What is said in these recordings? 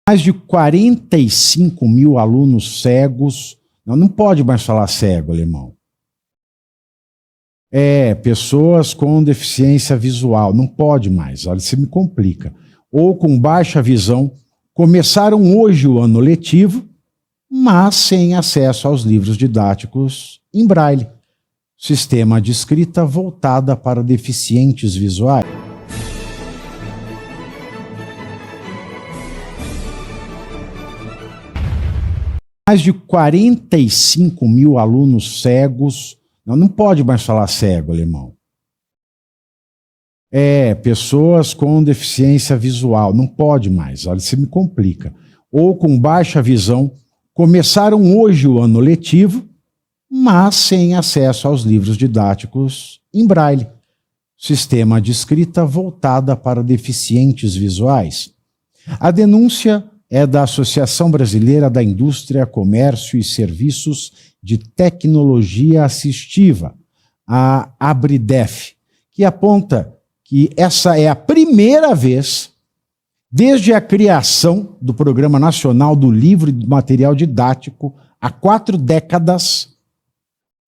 Mais de 45 mil alunos cegos. Não pode mais falar cego, alemão. Pessoas com deficiência visual. Não pode mais, olha, isso me complica. Ou com baixa visão, começaram hoje o ano letivo, mas sem acesso aos livros didáticos em braille. Sistema de escrita voltada para deficientes visuais. Mais de 45 mil alunos cegos. Não pode mais falar cego, alemão. Pessoas com deficiência visual. Não pode mais, olha, isso me complica. Ou com baixa visão, começaram hoje o ano letivo, mas sem acesso aos livros didáticos em braille. Sistema de escrita voltada para deficientes visuais. A denúncia é da Associação Brasileira da Indústria, Comércio e Serviços de Tecnologia Assistiva, a ABRIDEF, que aponta que essa é a primeira vez, desde a criação do Programa Nacional do Livro e do Material Didático, há 4 décadas,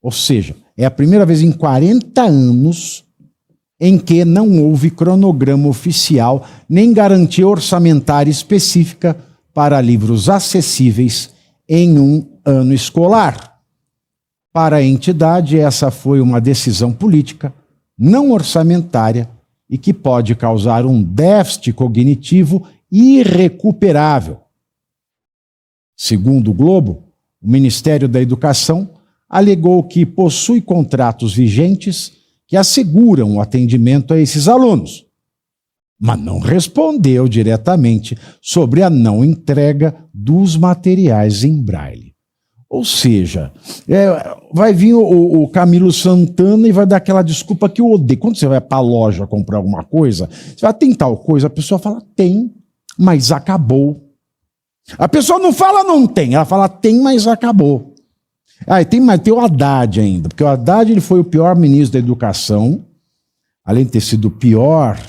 ou seja, é a primeira vez em 40 anos em que não houve cronograma oficial nem garantia orçamentária específica para livros acessíveis em um ano escolar. Para a entidade, essa foi uma decisão política, não orçamentária, e que pode causar um déficit cognitivo irrecuperável. Segundo o Globo, o Ministério da Educação alegou que possui contratos vigentes que asseguram o atendimento a esses alunos, mas não respondeu diretamente sobre a não entrega dos materiais em braille. Ou seja, vai vir o Camilo Santana e vai dar aquela desculpa que eu odeio. Quando você vai para a loja comprar alguma coisa, você vai tem tal coisa, a pessoa fala tem, mas acabou. A pessoa não fala não tem, ela fala tem, mas acabou. Tem o Haddad ainda, porque o Haddad ele foi o pior ministro da Educação, além de ter sido o pior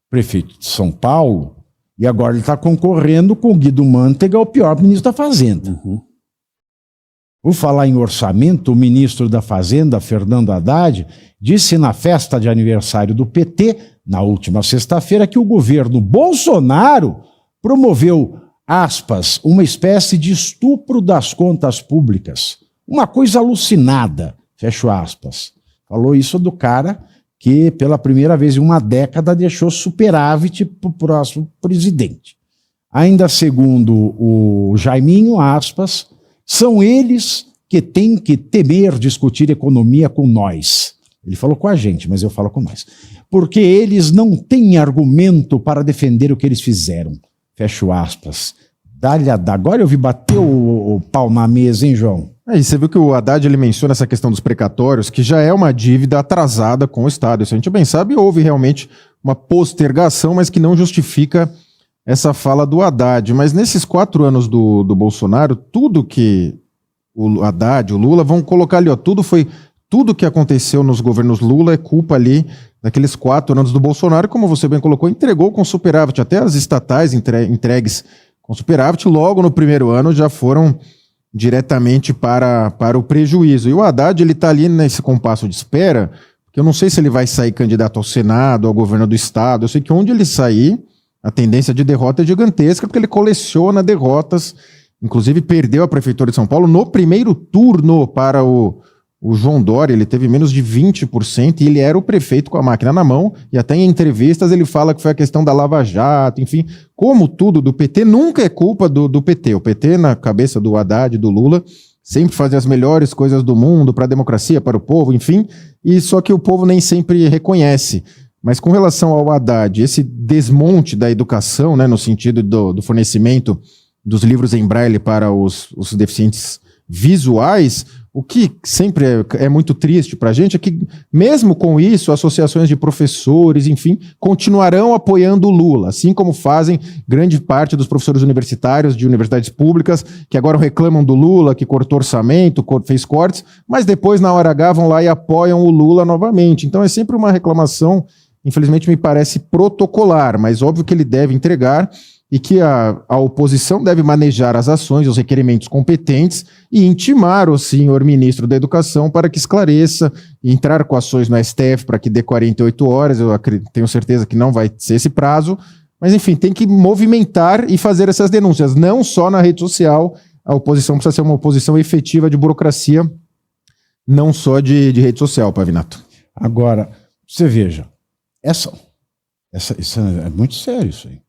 prefeito de São Paulo, e agora ele está concorrendo com o Guido Mantega, o pior ministro da Fazenda. Por falar em orçamento, o ministro da Fazenda, Fernando Haddad, disse na festa de aniversário do PT, na última sexta-feira, que o governo Bolsonaro promoveu, aspas, uma espécie de estupro das contas públicas. Uma coisa alucinada, fecho aspas. Falou isso do cara que, pela primeira vez em uma década, deixou superávit para o próximo presidente. Ainda segundo o Jaiminho, aspas, são eles que têm que temer discutir economia com nós. Ele falou com a gente, mas eu falo com nós. Porque eles não têm argumento para defender o que eles fizeram. Fecho aspas. Agora eu vi bater o pau na mesa, hein, João? E você viu que o Haddad ele menciona essa questão dos precatórios, que já é uma dívida atrasada com o Estado. Isso a gente bem sabe, houve realmente uma postergação, mas que não justifica essa fala do Haddad. Mas nesses 4 anos do Bolsonaro, tudo que o Haddad, o Lula, vão colocar ali, ó, tudo que aconteceu nos governos Lula é culpa ali daqueles 4 anos do Bolsonaro, como você bem colocou, entregou com superávit, até as estatais entregues com superávit, logo no primeiro ano já foram diretamente para o prejuízo. E o Haddad, ele está ali nesse compasso de espera, porque eu não sei se ele vai sair candidato ao Senado, ao governo do Estado, eu sei que onde ele sair, a tendência de derrota é gigantesca, porque ele coleciona derrotas, inclusive perdeu a Prefeitura de São Paulo no primeiro turno para o João Dória, ele teve menos de 20% e ele era o prefeito com a máquina na mão, e até em entrevistas ele fala que foi a questão da Lava Jato, enfim, como tudo do PT, nunca é culpa do PT. O PT, na cabeça do Haddad e do Lula, sempre fazem as melhores coisas do mundo para a democracia, para o povo, enfim, e só que o povo nem sempre reconhece. Mas com relação ao Haddad, esse desmonte da educação, né, no sentido do fornecimento dos livros em braille para os deficientes visuais, o que sempre é muito triste para a gente é que, mesmo com isso, associações de professores, enfim, continuarão apoiando o Lula, assim como fazem grande parte dos professores universitários de universidades públicas, que agora reclamam do Lula, que cortou orçamento, fez cortes, mas depois, na hora H, vão lá e apoiam o Lula novamente. Então é sempre uma reclamação, infelizmente me parece protocolar, mas óbvio que ele deve entregar. e que a oposição deve manejar as ações e os requerimentos competentes e intimar o senhor ministro da Educação para que esclareça, entrar com ações no STF para que dê 48 horas, eu tenho certeza que não vai ser esse prazo, mas enfim, tem que movimentar e fazer essas denúncias, não só na rede social, a oposição precisa ser uma oposição efetiva de burocracia, não só de rede social, Pavinato. Agora, você veja, isso é muito sério isso aí.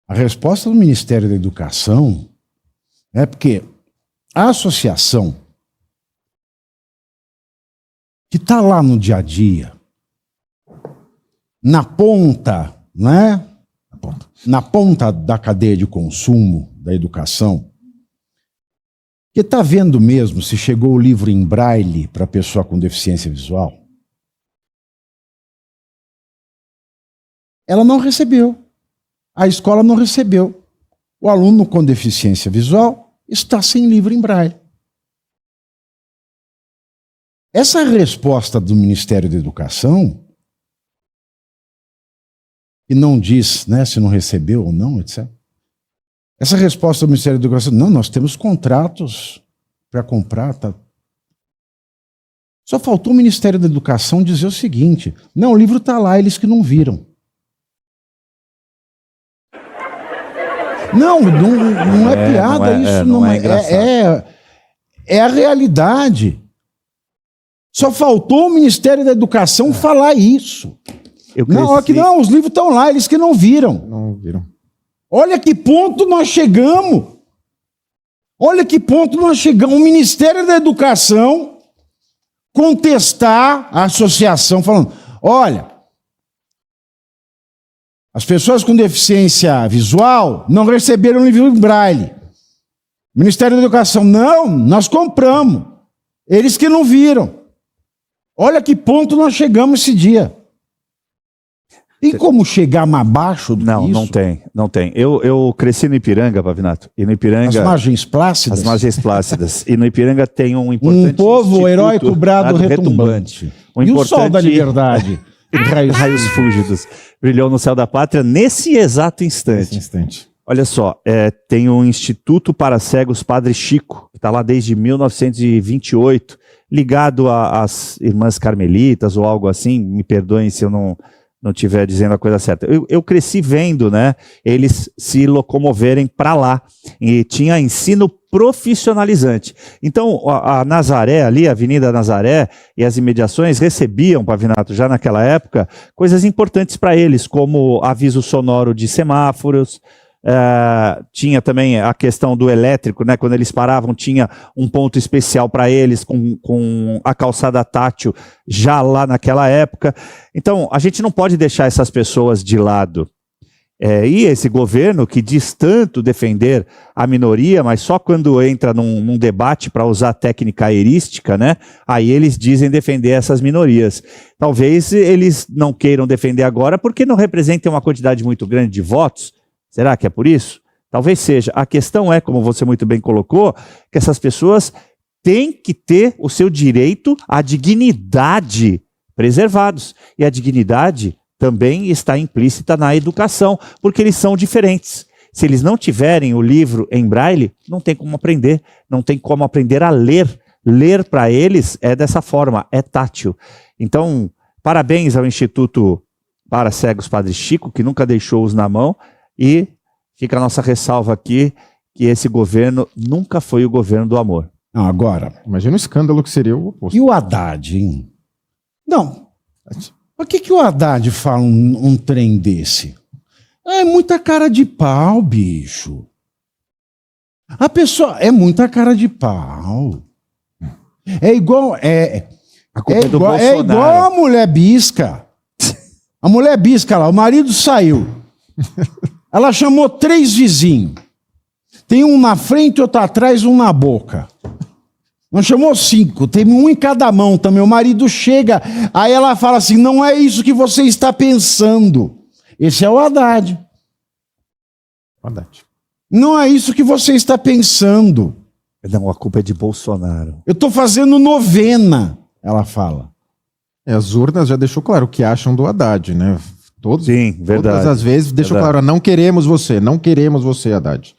A resposta do Ministério da Educação é porque a associação que está lá no dia a dia, na ponta, né? Na ponta da cadeia de consumo da educação, que está vendo mesmo se chegou o livro em braille para pessoa com deficiência visual, ela não recebeu. A escola não recebeu. O aluno com deficiência visual está sem livro em braille. Essa resposta do Ministério da Educação, que não diz, né, se não recebeu ou não, etc. Essa resposta do Ministério da Educação, não, nós temos contratos para comprar. Tá. Só faltou o Ministério da Educação dizer o seguinte, não, o livro está lá, eles que não viram. Não é piada isso. Não é engraçado. É a realidade. Só faltou o Ministério da Educação falar isso. Não, os livros estão lá, eles que não viram. Não viram. Olha que ponto nós chegamos. Olha que ponto nós chegamos. O Ministério da Educação contestar a associação, falando, olha, as pessoas com deficiência visual não receberam livro em braille. O Ministério da Educação, não, nós compramos. Eles que não viram. Olha que ponto nós chegamos esse dia. Tem como chegar mais baixo do que isso? Não tem. Eu cresci no Ipiranga, Pavinato. E no Ipiranga... As margens plácidas? As margens plácidas. E no Ipiranga tem um importante... Um povo heróico brado retumbante. E o sol da liberdade? Raios fúlgidos. Brilhou no céu da pátria nesse exato instante. Olha só, tem o Instituto para Cegos Padre Chico, que está lá desde 1928, ligado às Irmãs Carmelitas ou algo assim, me perdoem se eu não estiver dizendo a coisa certa. Eu cresci vendo, né, eles se locomoverem para lá, e tinha ensino profissionalizante. Então, a Nazaré ali, a Avenida Nazaré e as imediações recebiam, Pavinato, já naquela época, coisas importantes para eles, como aviso sonoro de semáforos, tinha também a questão do elétrico, né? Quando eles paravam, tinha um ponto especial para eles, com a calçada tátil já lá naquela época. Então, a gente não pode deixar essas pessoas de lado. E esse governo que diz tanto defender a minoria, mas só quando entra num debate para usar a técnica aerística, né? Aí eles dizem defender essas minorias. Talvez eles não queiram defender agora porque não representem uma quantidade muito grande de votos. Será que é por isso? Talvez seja. A questão é, como você muito bem colocou, que essas pessoas têm que ter o seu direito à dignidade preservados. E a dignidade também está implícita na educação, porque eles são diferentes. Se eles não tiverem o livro em braille, não tem como aprender. Não tem como aprender a ler. Ler para eles é dessa forma, é tátil. Então, parabéns ao Instituto para Cegos Padre Chico, que nunca deixou-os na mão. E fica a nossa ressalva aqui, que esse governo nunca foi o governo do amor. Não, agora... Imagina o escândalo que seria o oposto. E o Haddad, hein? Não. Por que o Haddad fala um trem desse? É muita cara de pau, bicho. A pessoa... É muita cara de pau. É igual... É igual a mulher bisca. A mulher bisca lá, o marido saiu. Ela chamou 3 vizinhos. Tem um na frente, outro atrás, um na boca. Não chamou 5, tem um em cada mão também. O marido chega, aí ela fala assim, não é isso que você está pensando. Esse é o Haddad. Não é isso que você está pensando. Não, a culpa é de Bolsonaro. Eu estou fazendo novena, ela fala. As urnas já deixou claro o que acham do Haddad, né? Sim, verdade. Todas as vezes deixou claro, não queremos você, Haddad.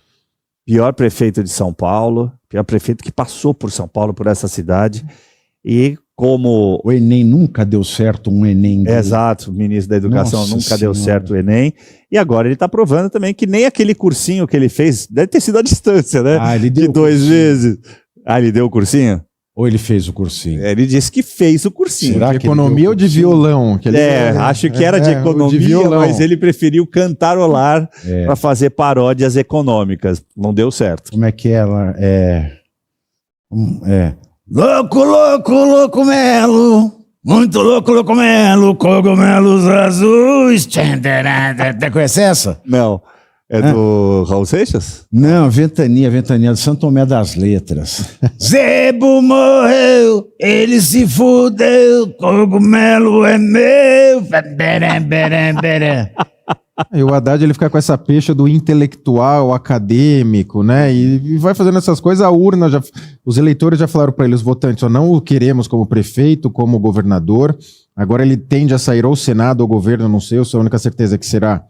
Pior prefeito de São Paulo, pior prefeito que passou por São Paulo, por essa cidade. E como... O Enem nunca deu certo, um Enem. Exato, o ministro da Educação nunca deu certo o Enem. E agora ele está provando também que nem aquele cursinho que ele fez, deve ter sido à distância, né? Ele deu de 2 vezes. Ele deu o cursinho? Ou ele fez o cursinho? Ele disse que fez o cursinho. Será de economia ou de violão? Acho que era de economia, mas ele preferiu cantarolar para fazer paródias econômicas. Não deu certo. Como é que ela Louco, louco, louco melo, muito louco, louco melo, cogumelos azuis. Conhece essa? Não. É do Raul Seixas? Não, Ventania de Santo Tomé das Letras. Zebo morreu, ele se fudeu, cogumelo é meu. E o Haddad ele fica com essa pecha do intelectual, acadêmico, né? E vai fazendo essas coisas, a urna, os eleitores já falaram para ele, os votantes, não o queremos como prefeito, como governador. Agora ele tende a sair ou Senado ou governo, não sei, eu sou a única certeza que será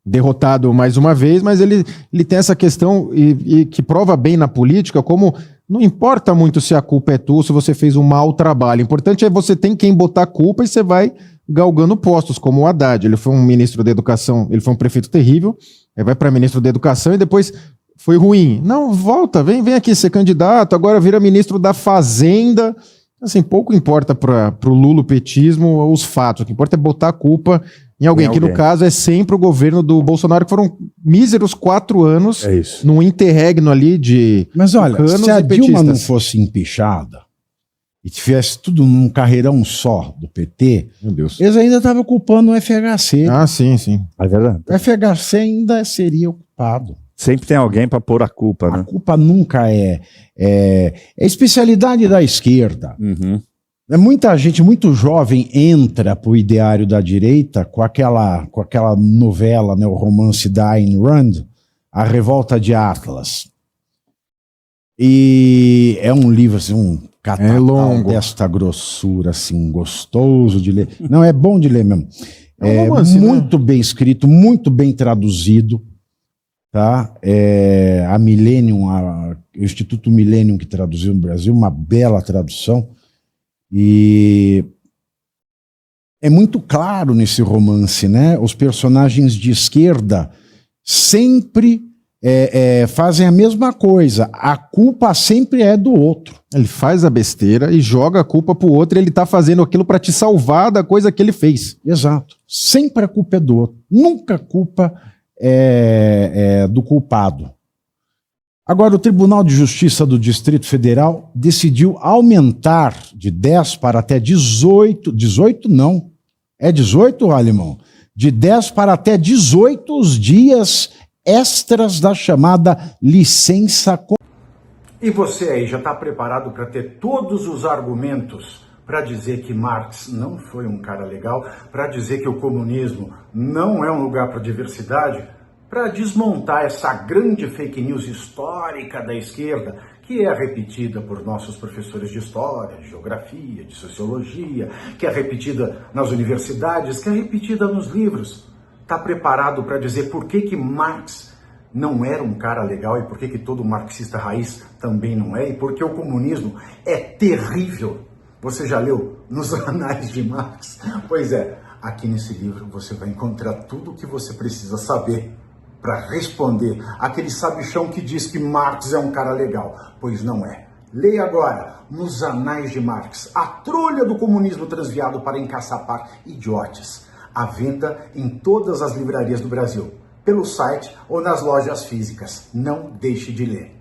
derrotado mais uma vez, mas ele tem essa questão e que prova bem na política, como não importa muito se a culpa é tua, se você fez um mau trabalho. O importante é você tem quem botar a culpa e você vai galgando postos, como o Haddad. Ele foi um ministro da Educação, ele foi um prefeito terrível, aí vai para ministro da Educação e depois foi ruim. Não, volta, vem aqui ser candidato, agora vira ministro da Fazenda. Assim, pouco importa para o lulopetismo os fatos, o que importa é botar a culpa em alguém, que no caso é sempre o governo do Bolsonaro, que foram míseros 4 anos num interregno ali de... Mas olha, se a Dilma não fosse empichada e tivesse tudo num carreirão só do PT, meu Deus, eles ainda estavam culpando o FHC. Ah, sim. É verdade. O FHC ainda seria o culpado. Sempre tem alguém para pôr a culpa, né? A culpa nunca é especialidade da esquerda. Uhum. Muita gente muito jovem entra para o ideário da direita com aquela novela, né, o romance da Ayn Rand, A Revolta de Atlas. E é um livro, assim, um catatal desta grossura, assim, gostoso de ler. Não, é bom de ler mesmo. É romance, muito bem escrito, muito bem traduzido. Tá? A Millennium, o Instituto Millennium que traduziu no Brasil, uma bela tradução. E é muito claro nesse romance, né? Os personagens de esquerda sempre fazem a mesma coisa. A culpa sempre é do outro. Ele faz a besteira e joga a culpa pro outro, e ele tá fazendo aquilo para te salvar da coisa que ele fez. Exato. Sempre a culpa é do outro. Nunca a culpa é do culpado. Agora, o Tribunal de Justiça do Distrito Federal decidiu aumentar de 10 para até 18, 18 não, é 18, Alemão? De 10 para até 18 os dias extras da chamada licença. E você aí já está preparado para ter todos os argumentos para dizer que Marx não foi um cara legal, para dizer que o comunismo não é um lugar para diversidade, para desmontar essa grande fake news histórica da esquerda, que é repetida por nossos professores de história, de geografia, de sociologia, que é repetida nas universidades, que é repetida nos livros. Está preparado para dizer por que Marx não era um cara legal e por que todo marxista raiz também não é, e por que o comunismo é terrível? Você já leu nos Anais de Marx? Pois é, aqui nesse livro você vai encontrar tudo o que você precisa saber para responder aquele sabichão que diz que Marx é um cara legal, pois não é. Leia agora, nos Anais de Marx, a trolha do comunismo transviado para encaçapar idiotes. À venda em todas as livrarias do Brasil, pelo site ou nas lojas físicas. Não deixe de ler.